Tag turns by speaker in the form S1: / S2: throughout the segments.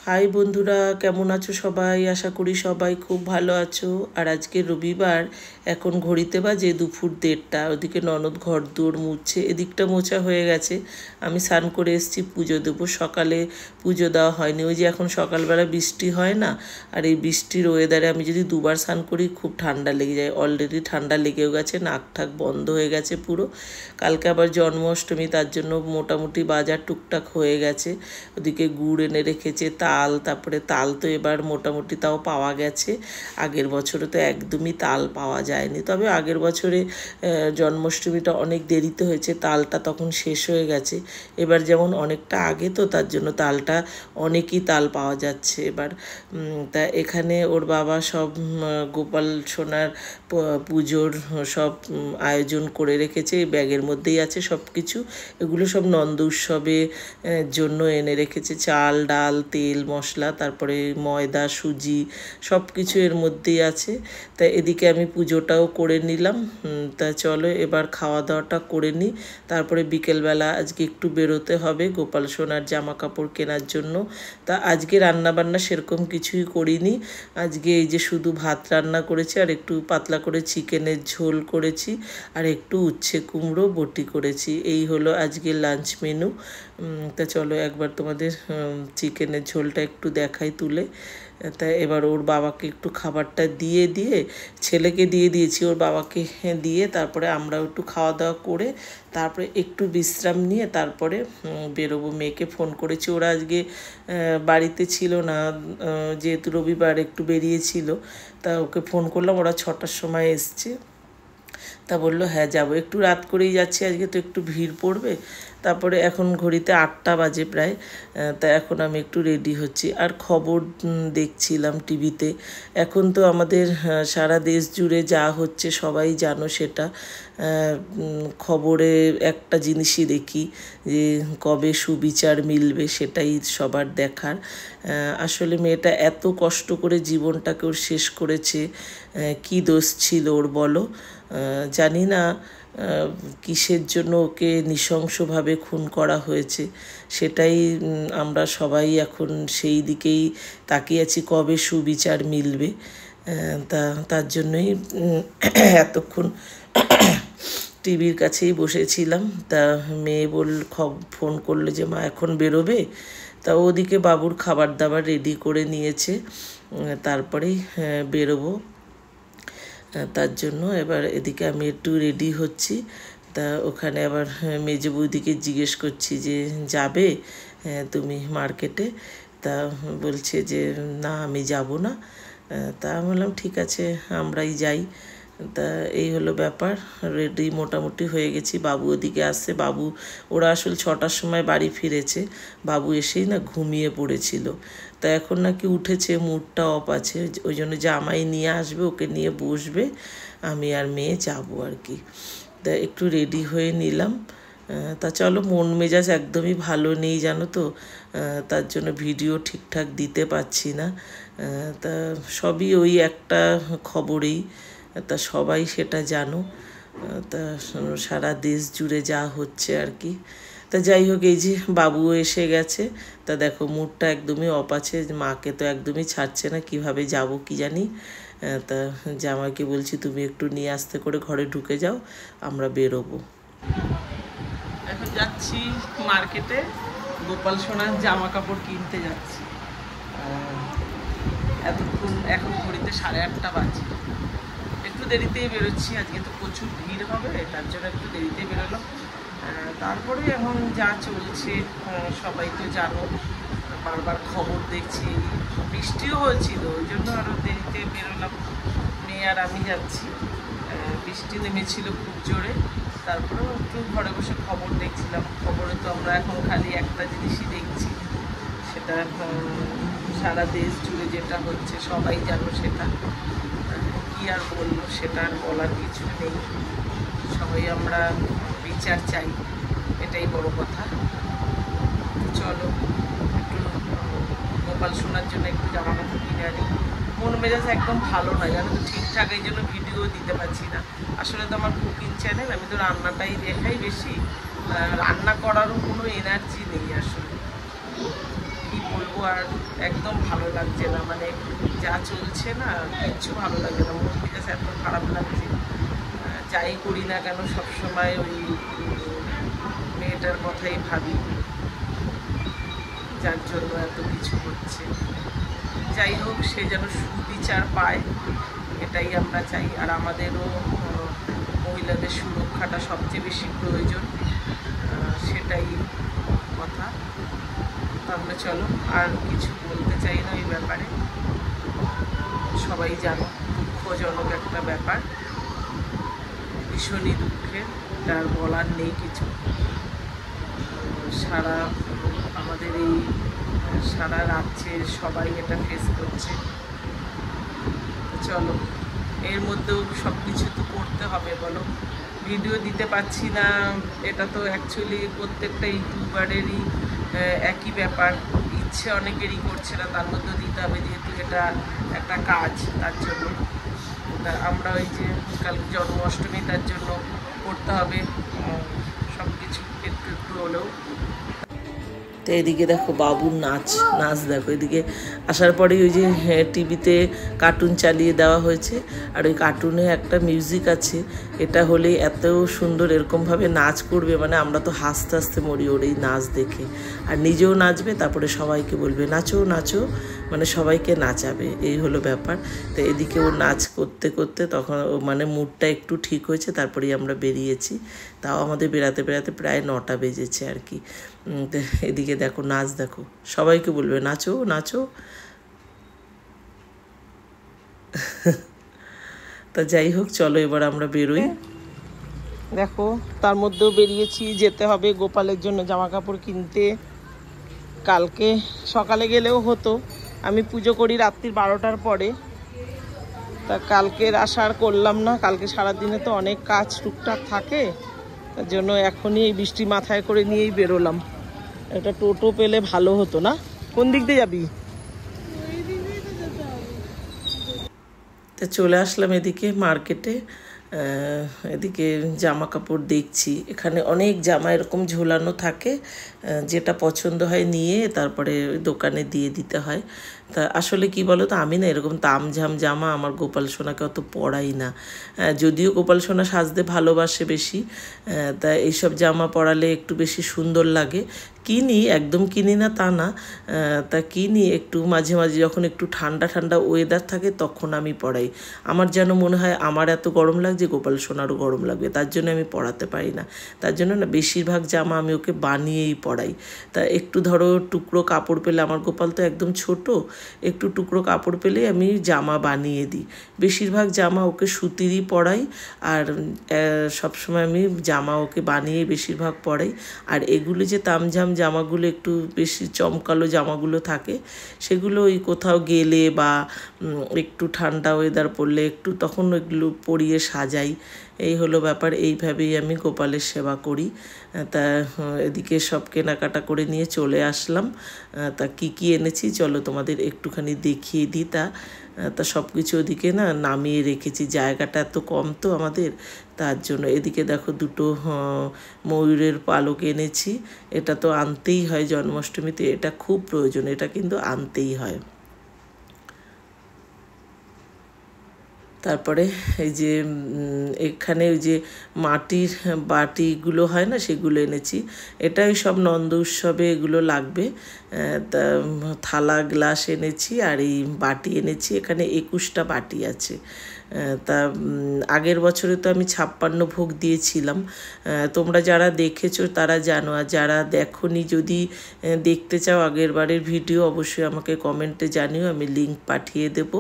S1: High বন্ধুরা, কেমন আছো সবাই? আশা করি সবাই খুব ভালো আছো। আর আজকে রবিবার, এখন ঘড়িতে বাজে দুপুর 1:30। ওদিকে ননদ ঘর দৌড় মুছছে, এদিকটা মোছা হয়ে গেছে। আমি স্নান করে এসেছি, পুজো দেবো। সকালে পুজো দেওয়া হয়নি, ওই যে এখন সকালবেলা বৃষ্টি হয় না, আর এই বৃষ্টির ওয়েদারে আমি যদি দুবার স্নান করি খুব ঠান্ডা লেগে যায়। অলরেডি ঠান্ডা লেগেও গেছে, নাক ঠাক বন্ধ হয়ে গেছে পুরো। কালকে আবার জন্মাষ্টমী, তার জন্য মোটামুটি বাজার টুকটাক হয়ে গেছে। ওদিকে গুড় এনে রেখেছে, তাল, তারপরে তাল তো এবার মোটামুটি তাও পাওয়া গেছে। আগের বছরে তো একদমই তাল পাওয়া যায়নি, তবে আগের বছরে জন্মাষ্টমীটা অনেক দেরিতে হয়েছে, তালটা তখন শেষ হয়ে গেছে। এবার যেমন অনেকটা আগে, তো তার জন্য তালটা অনেকই তাল পাওয়া যাচ্ছে এবার। তা এখানে ওর বাবা সব গোপাল সোনার পুজোর সব আয়োজন করে রেখেছে, এই ব্যাগের মধ্যেই আছে সব কিছু। এগুলো সব নন্দ উৎসবে জন্য এনে রেখেছে, চাল, ডাল, তেল, মশলা, তারপরে ময়দা, সুজি, সব কিছু এর মধ্যেই আছে। তা এদিকে আমি পুজোটাও করে নিলাম। তা চলো এবার খাওয়া দাওয়াটা করে নিই, তারপরে বিকেলবেলা আজকে একটু বেরোতে হবে গোপাল সোনার জামা কাপড় কেনার জন্য। তা আজকে রান্নাবান্না সেরকম কিছুই করিনি। আজকে এই যে শুধু ভাত রান্না করেছি, আর একটু পাতলা করে চিকেনের ঝোল করেছি, আর একটু উচ্ছে কুমড়ো বটি করেছি। এই হলো আজকে লাঞ্চ মেনু। তা চলো একবার তোমাদের চিকেনের ঝোলটা একটু দেখাই তুলে। তা এবার ওর বাবাকে একটু খাবারটা দিয়ে ছেলেকে দিয়ে দিয়েছি, ওর বাবাকে দিয়ে তারপরে আমরাও একটু খাওয়া দাওয়া করে তারপরে একটু বিশ্রাম নিয়ে তারপরে বেরোবো। মেয়েকে ফোন করেছি, ওরা আজকে বাড়িতে ছিল না, যেহেতু রবিবার একটু বেরিয়েছিল। তা ওকে ফোন করলাম, ওরা 6টার সময় এসছে। তা বললো হ্যাঁ যাবো, একটু রাত করেই যাচ্ছি আজকে, তো একটু ভিড় পড়বে। তারপরে এখন ঘড়িতে 8টা বাজে প্রায়। তা এখন আমি একটু রেডি হচ্ছি, আর খবর দেখছিলাম টিভিতে। এখন তো আমাদের সারা দেশ জুড়ে যা হচ্ছে সবাই জানো সেটা। খবরে একটা জিনিসই দেখি, যে কবে সুবিচার মিলবে, সেটাই সবার দেখার। আসলে মেয়েটা এত কষ্ট করে জীবনটাকে ওর শেষ করেছে, কি দোষ ছিল ওর বলো? জানি না কিসের জন্য ওকে নৃশংসভাবে খুন করা হয়েছে, সেটাই আমরা সবাই এখন সেই দিকেই তাকিয়ে আছি, কবে সুবিচার মিলবে। তার জন্যই এতক্ষণ টিভির কাছেই বসেছিলাম। তা মেয়ে ফোন করলো যে মা এখন বেরোবে। তা ওদিকে বাবুর খাবার দাবার রেডি করে নিয়েছে, তারপরেই বেরোবো। তার জন্য এবার এদিকে আমি একটু রেডি হচ্ছি। তা ওখানে আবার মেজো বৌদিকে জিজ্ঞেস করছি যে যাবে তুমি মার্কেটে? তা বলছে যে না আমি যাব না। তা বললাম ঠিক আছে আমরাই যাই। তা এই হলো ব্যাপার, রেডি মোটামুটি হয়ে গেছি। বাবু ওদিকে আসছে, বাবু ওরা আসলে 6টার সময় বাড়ি ফিরেছে। বাবু এসেই না ঘুমিয়ে পড়েছিল, তা এখন নাকি উঠেছে, মুডটা অফ আছে, ওই জন্য জামাই নিয়ে আসবে, ওকে নিয়ে বসবে, আমি আর মেয়ে যাবো আর কি। তা একটু রেডি হয়ে নিলাম। তা চলো, মন মেজাজ একদমই ভালো নেই জানো তো, তার জন্য ভিডিও ঠিকঠাক দিতে পারছি না। তা সবই ওই একটা খবরেই, তা সবাই সেটা জানো। তা সারা দেশ জুড়ে যা হচ্ছে আর কি। তা যাই হোক, এই যে বাবুও এসে গেছে। তা দেখো মুডটা একদমই অফ আছে, মাকে তো একদমই ছাড়ছে না, কিভাবে যাব কি জানি। তা জামাইকে বলছি তুমি একটু নিয়ে আসতে করে ঘরে ঢুকে যাও, আমরা বেরোবো। এখন যাচ্ছি মার্কেটে, গোপাল সোনার জামা কাপড় কিনতে যাচ্ছি। এখন ঘড়িতে 8:30 বাজে, একটু দেরিতেই বেরোচ্ছি, আজকে তো প্রচুর ভিড় হবে, তার জন্য একটু দেরিতেই বেরোলাম। তারপরে এখন যা চলছে সবাই তো জানো, বারবার খবর দেখছি, বৃষ্টিও হয়েছিল, ওই জন্য আরও দেরিতে বেরোলাম। মেয়ে আর আমি যাচ্ছি, বৃষ্টি নেমেছিল খুব জোরে, তারপরেও একটু ঘরে বসে খবর দেখছিলাম। খবরে তো আমরা এখন খালি একটা জিনিসই দেখছি, সেটা সারা দেশ জুড়ে যেটা হচ্ছে সবাই জানো সেটা। কি আর বলবো, সেটা আর বলার কিছু নেই। সবাই আমরা বিচার চাই, এটাই বড় কথা। চলো একটু গোপাল সোনার জন্য একটু জামা কাপড় কিনে আনি। মন মেজাজ একদম ভালো না জানো তো, ঠিকঠাক এই জন্য ভিডিও দিতে পারছি না। আসলে তো আমার কুকিং চ্যানেল, আমি তো রান্নাটাই দেখাই বেশি, রান্না করারও কোনো এনার্জি নেই আসলে। কী বলবো আর একদম ভালো লাগছে না, মানে যা চলছে না কিচ্ছু ভালো লাগছে না, মন মেজাজ এত খারাপ লাগছে। যাই করি না কেন সবসময় ওই মেয়েটার কথাই ভাবি, যার জন্য এত কিছু হচ্ছে। যাই হোক, সে যেন সুবিচার পায় এটাই আমরা চাই। আর আমাদেরও মহিলাদের সুরক্ষাটা সবচেয়ে বেশি প্রয়োজন, সেটাই কথা। তাহলে চলো, আর কিছু বলতে চাই না এই ব্যাপারে। সবাই জানো দুঃখজনক একটা ব্যাপার, ভীষণই দুঃখের, তার বলার নেই কিছু। আমাদের এই সারা রাজ্যে সবাই এটা ফেস করছে। চলো, এর মধ্যেও সব কিছু তো করতে হবে বলো। ভিডিও দিতে পারছি না, এটা তো অ্যাকচুয়ালি প্রত্যেকটা ইউটিউবারেরই একই ব্যাপার। ইচ্ছে অনেকেরই করছে না, তার মধ্যেও দিতে হবে, যেহেতু এটা একটা কাজ। তার জন্য আমরা ওই যে কাল জন্মাষ্টমী, তার জন্য করতে হবে সব কিছু একটু একটু হলেও। তো এদিকে দেখো বাবুর নাচ দেখো। এদিকে আসার পরেই ওই যে টিভিতে কার্টুন চালিয়ে দেওয়া হয়েছে, আর ওই কার্টুনে একটা মিউজিক আছে, এটা হলেই এত সুন্দর এরকমভাবে নাচ করবে, মানে আমরা তো হাসতে হাসতে মরি ওর এই নাচ দেখে। আর নিজেও নাচবে, তারপরে সবাইকে বলবে নাচো নাচো, মানে সবাইকে নাচাবে, এই হলো ব্যাপার। তো এদিকে ও নাচ করতে করতে তখন মানে মুডটা একটু ঠিক হয়েছে, তারপরেই আমরা বেরিয়েছি। তাও আমাদের বেড়াতে বেড়াতে প্রায় 9টা বেজেছে আর কি। এদিকে দেখো নাচ দেখো, সবাইকে বলবে নাচো নাচো। তা যাই হোক, চলো এবার আমরা বেরোই। দেখো তার মধ্যেও বেরিয়েছি, যেতে হবে গোপালের জন্য জামা কাপড় কিনতে। কালকে সকালে গেলেও হতো, আমি পুজো করি রাত্রির 12টার পরে, তা কালকের আশা করলাম না। কালকে সারাদিনে তো অনেক কাজ টুকটাক থাকে, তার জন্য এখনই এই বৃষ্টি মাথায় করে নিয়েই বেরোলাম। একটা টোটো পেলে ভালো হতো না? কোন দিক দিয়ে যাবি? তা চলে আসলাম এদিকে মার্কেটে। এদিকে জামা কাপড় দেখছি, এখানে অনেক জামা এরকম ঝোলানো থাকে, যেটা পছন্দ হয় নিয়ে তারপরে দোকানে দিয়ে দিতে হয়। তা আসলে কি বলো তো, আমি না এরকম তামঝাম জামা আমার গোপাল সোনাকে অত পরাই না। যদিও গোপাল সোনা সাজতে ভালোবাসে বেশি, তা এইসব জামা পরালে একটু বেশি সুন্দর লাগে। কিনি, একদম কিনি না তা না, তা কিনি একটু মাঝে মাঝে, যখন একটু ঠান্ডা ঠান্ডা ওয়েদার থাকে তখন আমি পরাই। আমার যেন মনে হয় আমার এত গরম লাগছে গোপাল সোনারও গরম লাগবে, তার জন্য আমি পরাতে পারি না। তার জন্য না বেশিরভাগ জামা আমি ওকে বানিয়েই পরাই। তা একটু ধরো টুকরো কাপড় পেলে, আমার গোপাল তো একদম ছোট, একটু টুকরো কাপড় পেলে আমি জামা বানিয়ে দিই। বেশিরভাগ জামা ওকে সুতিরই পরাই, আর সবসময় আমি জামা ওকে বানিয়ে বেশিরভাগ পরাই। আর এগুলো যে তামঝাম জামাগুলো একটু বেশি চমকালো জামাগুলো থাকে, সেগুলো ওই কোথাও গেলে বা একটু ঠান্ডা ওয়েদার পড়লে একটু তখন এগুলো পরিয়ে সাজাই। এই হলো ব্যাপার, এইভাবেই আমি গোপালের সেবা করি। তা এদিকে সব কেনাকাটা করে নিয়ে চলে আসলাম। তা কী কী এনেছি চলো তোমাদের একটুখানি দেখিয়ে দিই। তা সব কিছু ওদিকে না নামিয়ে রেখেছি, জায়গাটা এত কম তো আমাদের, তার জন্য। এদিকে দেখো দুটো ময়ূরের পালক এনেছি, এটা তো আনতেই হয় জন্মাষ্টমীতে, এটা খুব প্রয়োজন, এটা কিন্তু আনতেই হয়। তারপরে এই যে এখানে ওই যে মাটির বাটিগুলো হয় না, সেগুলো এনেছি। এটাই সব নন্দ উৎসবে এগুলো লাগবে। তা থালা গ্লাস এনেছি, আর এই বাটি এনেছি, এখানে 21টা বাটি আছে। তা আগের বছরে তো আমি 56 ভোগ দিয়েছিলাম। তোমরা যারা দেখেছো তারা জানো, আর যারা দেখোনি যদি দেখতে চাও আগের বারের ভিডিও, অবশ্যই আমাকে কমেন্টে জানিও, আমি লিঙ্ক পাঠিয়ে দেব।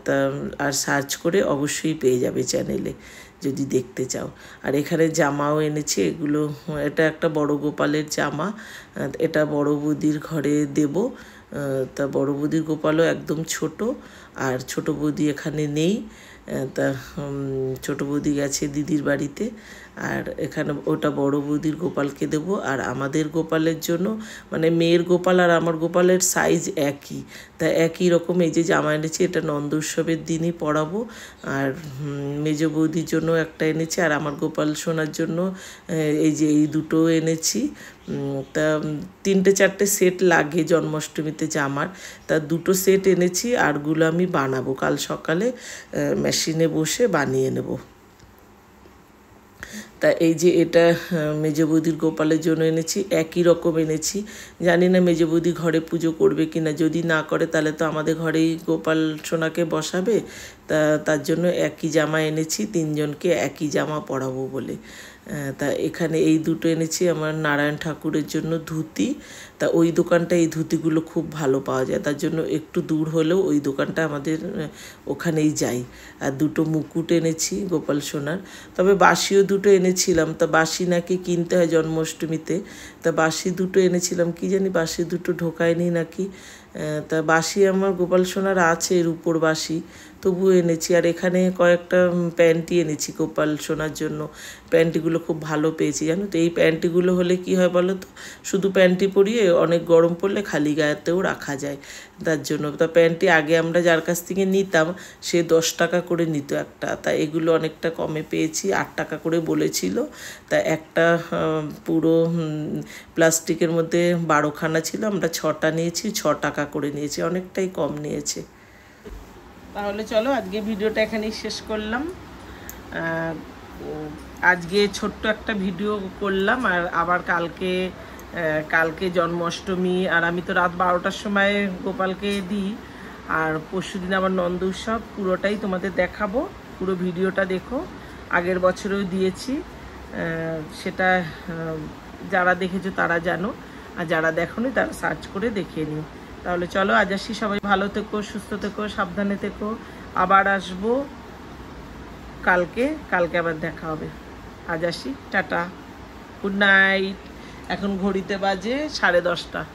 S1: তা আর সার্চ করে অবশ্যই পেয়ে যাবে চ্যানেলে যদি দেখতে চাও। আর এখানে জামাও এনেছি, এগুলো এটা একটা বড় গোপালের জামা, এটা বড় বৌদির ঘরে দেব। তা বড় বৌদির গোপালও একদম ছোট, আর ছোট বৌদি এখানে নেই। তা ছোটো বৌদি গেছে দিদির বাড়িতে, আর এখানে ওটা বড় বৌদির গোপালকে দেব। আর আমাদের গোপালের জন্য মানে মেয়ের গোপাল আর আমার গোপালের সাইজ একই, তা একই রকম এই যে জামা এনেছি, এটা নন্দ উৎসবের দিনই পরাবো। আর মেজ বৌদির জন্য একটা এনেছি, আর আমার গোপাল সোনার জন্য এই যে এই দুটো এনেছি। তা 3-4টে সেট লাগে জন্মাষ্টমীতে জামার, তা 2টো সেট এনেছি, আরগুলো আমি বানাবো কাল সকালে মেশিনে বসে বানিয়ে নেব। তা এই যে এটা মেজ বৌদির গোপালের জন্য এনেছি, একই রকম এনেছি। জানি না মেজ বৌদি ঘরে পুজো করবে কি না, যদি না করে তাহলে তো আমাদের ঘরেই গোপাল সোনাকে বসাবে। তা তার জন্য একই জামা এনেছি, 3জনকে একই জামা পরাবো বলে। তা এখানে এই দুটো এনেছি আমার নারায়ণ ঠাকুরের জন্য ধুতি। তা ওই দোকানটা এই ধুতিগুলো খুব ভালো পাওয়া যায়, তার জন্য একটু দূর হলেও ওই দোকানটা আমাদের ওখানেই যাই। আর 2টো মুকুট এনেছি গোপাল সোনার, তবে বাসিও 2টো এনেছিলাম। তা বাসি নাকি কিনতে হয় জন্মাষ্টমীতে, তা বাসি 2টো এনেছিলাম, কি জানি বাসি 2টো ঢোকায়নি নাকি। তা বাসি আমার গোপাল সোনার আছে, রূপোর বাসি, তবুও এনেছি। আর এখানে কয়েকটা প্যান্টি এনেছি গোপাল সোনার জন্য, প্যান্টিগুলো খুব ভালো পেয়েছি জানো তো। এই প্যান্টিগুলো হলে কি হয় বলো তো, শুধু প্যান্টি পরিয়ে অনেক গরম পড়লে খালি গায়েতেও রাখা যায়, তার জন্য। তা প্যান্টি আগে আমরা যার কাছ থেকে নিতাম সে 10 টাকা করে নিত একটা, তা এগুলো অনেকটা কমে পেয়েছি, 8 টাকা করে বলেছিল। তা একটা পুরো প্লাস্টিকের মধ্যে 12খানা ছিল, আমরা 6টা নিয়েছি, 6 টাকা করে নিয়েছি, অনেকটাই কম নিয়েছে। তাহলে চলো আজকে ভিডিওটা এখানেই শেষ করলাম। আজকে ছোট্ট একটা ভিডিও করলাম, আর আবার কালকে জন্মাষ্টমী, আর আমি তো রাত 12টার সময় গোপালকে দিই। আর পরশুদিন আবার নন্দ উৎসব, পুরোটাই তোমাদের দেখাবো, পুরো ভিডিওটা দেখো। আগের বছরেও দিয়েছি, সেটা যারা দেখেছো তারা জানো, আর যারা দেখোনি তারা সার্চ করে দেখে নিও। তাহলে চলো আজ আসি, সবাই ভালো থেকো, সুস্থ থেকো, সাবধানে থেকো। আবার আসবো কালকে আবার দেখা হবে। আজ আসি, টাটা, গুড নাইট। এখন ঘড়িতে বাজে 10:30।